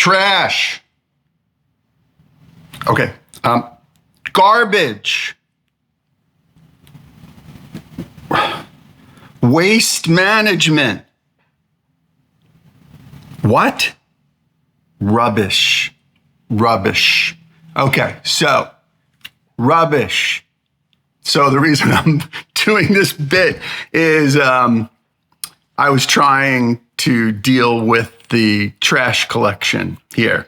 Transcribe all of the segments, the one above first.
Trash. Okay. Garbage. Waste management. What? Rubbish. Rubbish. Okay, so rubbish. So the reason I'm doing this bit is I was trying to deal with the trash collection here,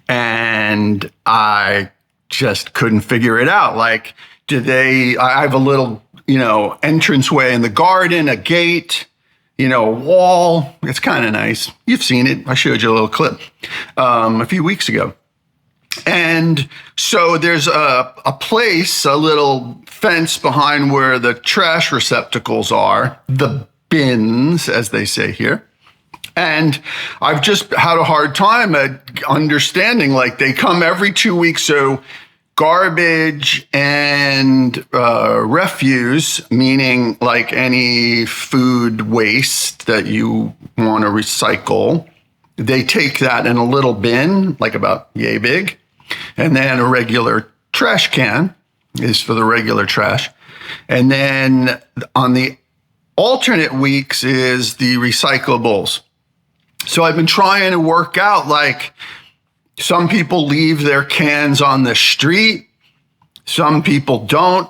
and I just couldn't figure it out. Like, I have a little, entranceway in the garden, a gate, a wall. It's kind of nice. You've seen it. I showed you a little clip a few weeks ago. And so there's a place, a little fence behind where the trash receptacles are, the bins, as they say here. And I've just had a hard time at understanding, like, they come every 2 weeks. So garbage and refuse, meaning like any food waste that you want to recycle, they take that in a little bin, like about yay big. And then a regular trash can is for the regular trash. And then on the alternate weeks is the recyclables. So I've been trying to work out, like, some people leave their cans on the street. Some people don't.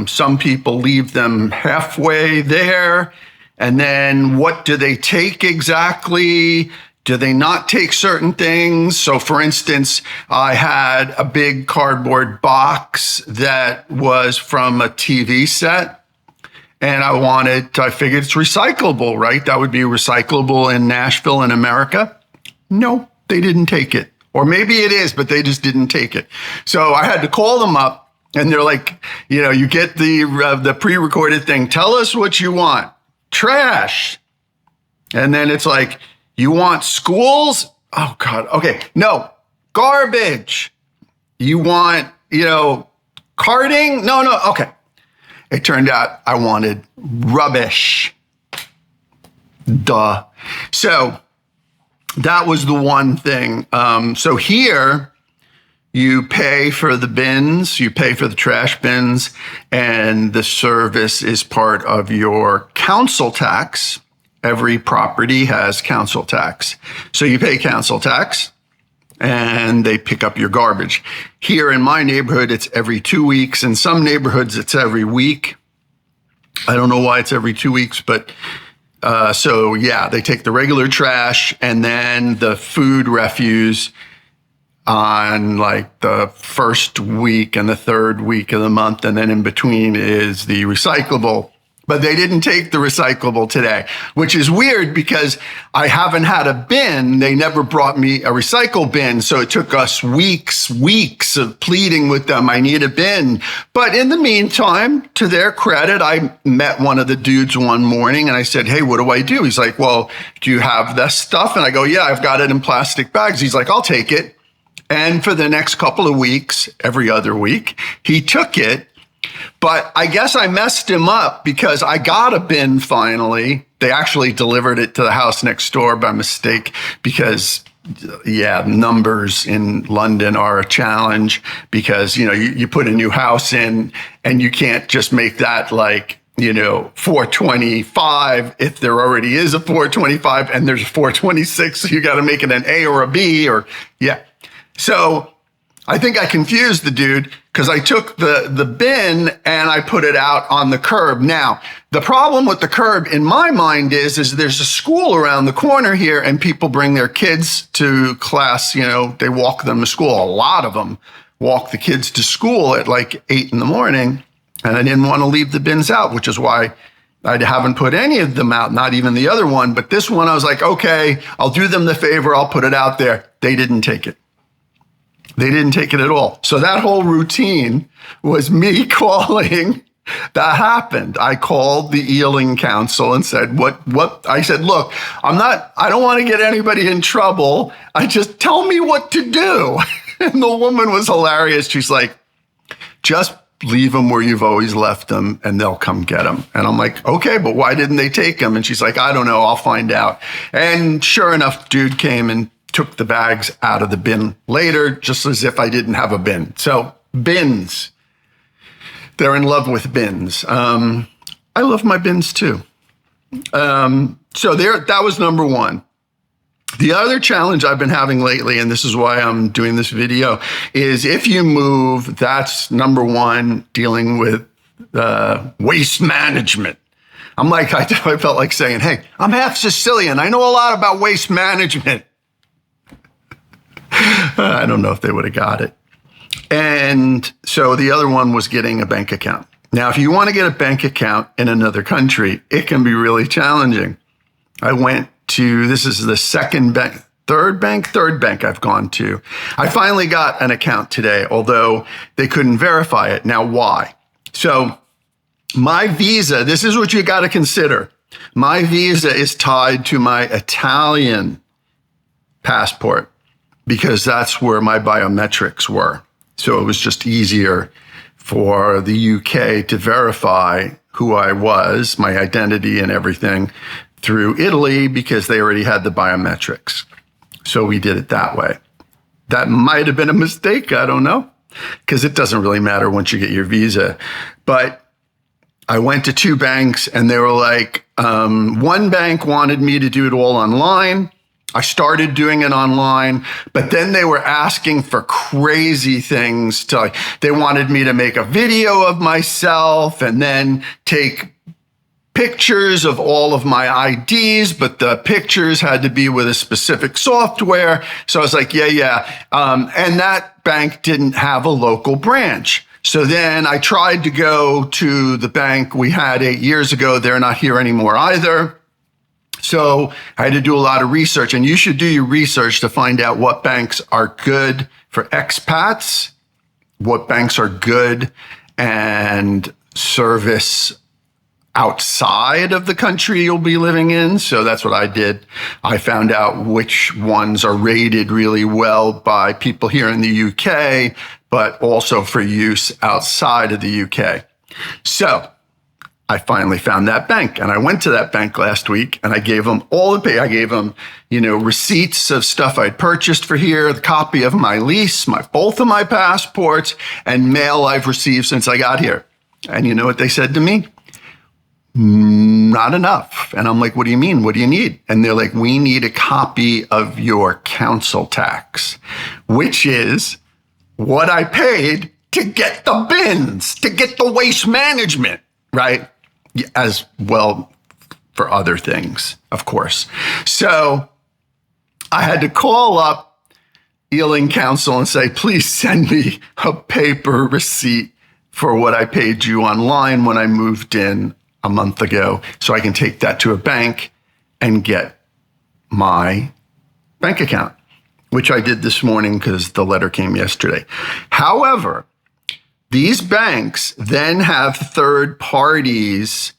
Some people leave them halfway there. And then what do they take exactly? Do they not take certain things? So for instance, I had a big cardboard box that was from a TV set, and I figured it's recyclable, right? That would be recyclable in Nashville in America. No, they didn't take it. Or maybe it is, but they just didn't take it. So I had to call them up, and they're like, you get the pre-recorded thing. Tell us what you want. Trash. And then it's like, you want schools? Oh, God. Okay. No. Garbage. You want, carting? No. Okay. It turned out I wanted rubbish. Duh. So that was the one thing. So here you pay for the bins, you pay for the trash bins, and the service is part of your council tax. Every property has council tax. So you pay council tax and they pick up your garbage. Here in my neighborhood, it's every 2 weeks. In some neighborhoods, it's every week. I don't know why it's every 2 weeks, but so yeah, they take the regular trash and then the food refuse on like the first week and the third week of the month. And then in between is the recyclable. But they didn't take the recyclable today, which is weird because I haven't had a bin. They never brought me a recycle bin. So it took us weeks of pleading with them. I need a bin. But in the meantime, to their credit, I met one of the dudes one morning and I said, hey, what do I do? He's like, well, do you have this stuff? And I go, yeah, I've got it in plastic bags. He's like, I'll take it. And for the next couple of weeks, every other week, he took it. But I guess I messed him up because I got a bin finally. They actually delivered it to the house next door by mistake because, yeah, numbers in London are a challenge because, you put a new house in and you can't just make that like, 425 if there already is a 425 and there's a 426. So you got to make it an A or a B or, yeah. So I think I confused the dude because I took the bin and I put it out on the curb. Now, the problem with the curb in my mind is there's a school around the corner here and people bring their kids to class. They walk them to school. A lot of them walk the kids to school at like 8 in the morning. And I didn't want to leave the bins out, which is why I haven't put any of them out, not even the other one. But this one, I was like, okay, I'll do them the favor. I'll put it out there. They didn't take it. They didn't take it at all. So that whole routine was me calling. That happened. I called the Ealing Council and said, what? I said, look, I don't want to get anybody in trouble. I just tell me what to do. And the woman was hilarious. She's like, just leave them where you've always left them and they'll come get them. And I'm like, okay, but why didn't they take them? And she's like, I don't know. I'll find out. And sure enough, dude came and took the bags out of the bin later, just as if I didn't have a bin. So bins, they're in love with bins. I love my bins too. So that was number one. The other challenge I've been having lately, and this is why I'm doing this video, is if you move, that's number one, dealing with waste management. I felt like saying, hey, I'm half Sicilian. I know a lot about waste management. I don't know if they would have got it. And so the other one was getting a bank account. Now, if you want to get a bank account in another country, it can be really challenging. I went to, this is the third bank I've gone to. I finally got an account today, although they couldn't verify it. Now, why? So my visa, this is what you got to consider. My visa is tied to my Italian passport because that's where my biometrics were. So it was just easier for the UK to verify who I was, my identity and everything, through Italy because they already had the biometrics. So we did it that way. That might have been a mistake. I don't know, because it doesn't really matter once you get your visa. But I went to two banks and they were like, one bank wanted me to do it all online. I started doing it online, but then they were asking for crazy things. They wanted me to make a video of myself and then take pictures of all of my IDs, but the pictures had to be with a specific software. So I was like, yeah. And that bank didn't have a local branch. So then I tried to go to the bank we had 8 years ago. They're not here anymore either. So I had to do a lot of research, and you should do your research to find out what banks are good for expats, what banks are good and service outside of the country you'll be living in. So that's what I did. I found out which ones are rated really well by people here in the UK, but also for use outside of the UK. So I finally found that bank, and I went to that bank last week and I gave them all the pay. I gave them, receipts of stuff I'd purchased for here, the copy of my lease, both of my passports, and mail I've received since I got here. And you know what they said to me? Not enough. And I'm like, what do you mean? What do you need? And they're like, we need a copy of your council tax, which is what I paid to get the bins, to get the waste management, right? As well for other things, of course. So I had to call up Ealing Council and say, please send me a paper receipt for what I paid you online when I moved in a month ago, so I can take that to a bank and get my bank account, which I did this morning because the letter came yesterday. However, these banks then have third parties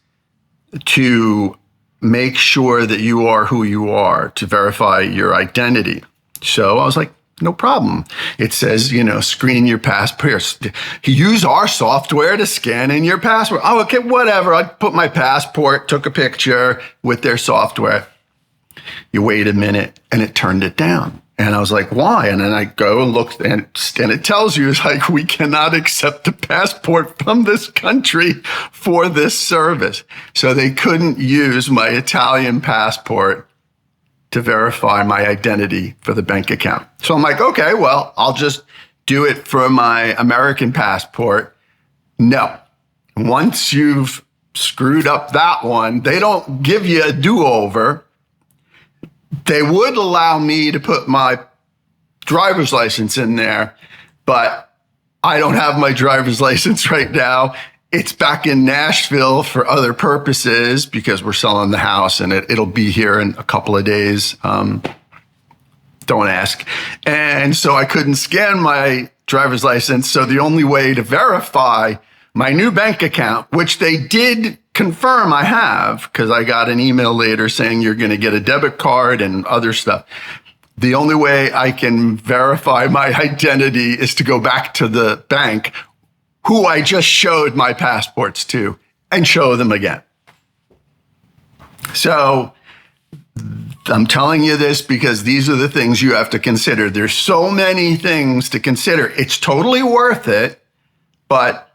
to make sure that you are who you are, to verify your identity. So I was like, no problem. It says, screen your passport. Use our software to scan in your passport. Oh, okay, whatever. I put my passport, took a picture with their software. You wait a minute and it turned it down. And I was like, why? And then I go and look, and it tells you, it's like, we cannot accept the passport from this country for this service. So they couldn't use my Italian passport to verify my identity for the bank account. So I'm like, okay, well, I'll just do it for my American passport. No. Once you've screwed up that one, they don't give you a do-over. They would allow me to put my driver's license in there, but I don't have my driver's license right now. It's back in Nashville for other purposes because we're selling the house, and it'll be here in a couple of days. Don't ask. And so I couldn't scan my driver's license. So the only way to verify my new bank account, which they did confirm I have, because I got an email later saying you're going to get a debit card and other stuff. The only way I can verify my identity is to go back to the bank, who I just showed my passports to, and show them again. So I'm telling you this because these are the things you have to consider. There's so many things to consider. It's totally worth it, but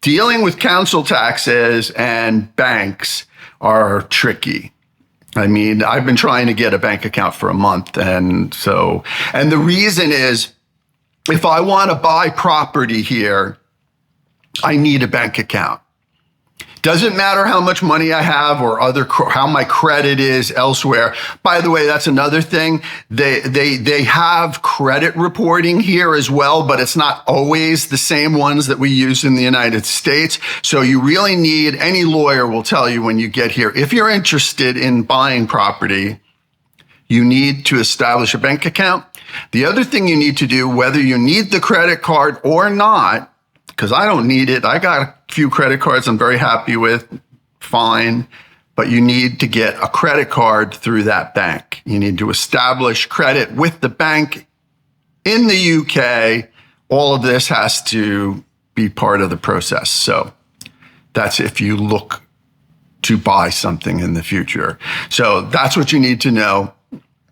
dealing with council taxes and banks are tricky. I mean, I've been trying to get a bank account for a month. And the reason is if I want to buy property here, I need a bank account. Doesn't matter how much money I have or how my credit is elsewhere. By the way, that's another thing. They have credit reporting here as well, but it's not always the same ones that we use in the United States. So you really need, any lawyer will tell you when you get here, if you're interested in buying property, you need to establish a bank account. The other thing you need to do, whether you need the credit card or not, because I don't need it. I got a few credit cards I'm very happy with, fine. But you need to get a credit card through that bank. You need to establish credit with the bank in the UK. All of this has to be part of the process. So that's if you look to buy something in the future. So that's what you need to know.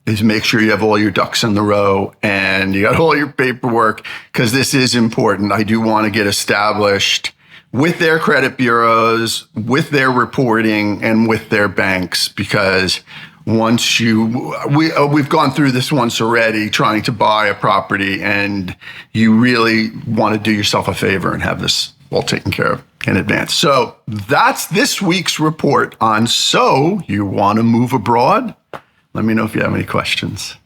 Is make sure you have all your ducks in the row and you got all your paperwork, because this is important. I do want to get established with their credit bureaus, with their reporting, and with their banks, because we've gone through this once already trying to buy a property, and you really want to do yourself a favor and have this all taken care of in advance. So that's this week's report on So You Want to Move Abroad? Let me know if you have any questions.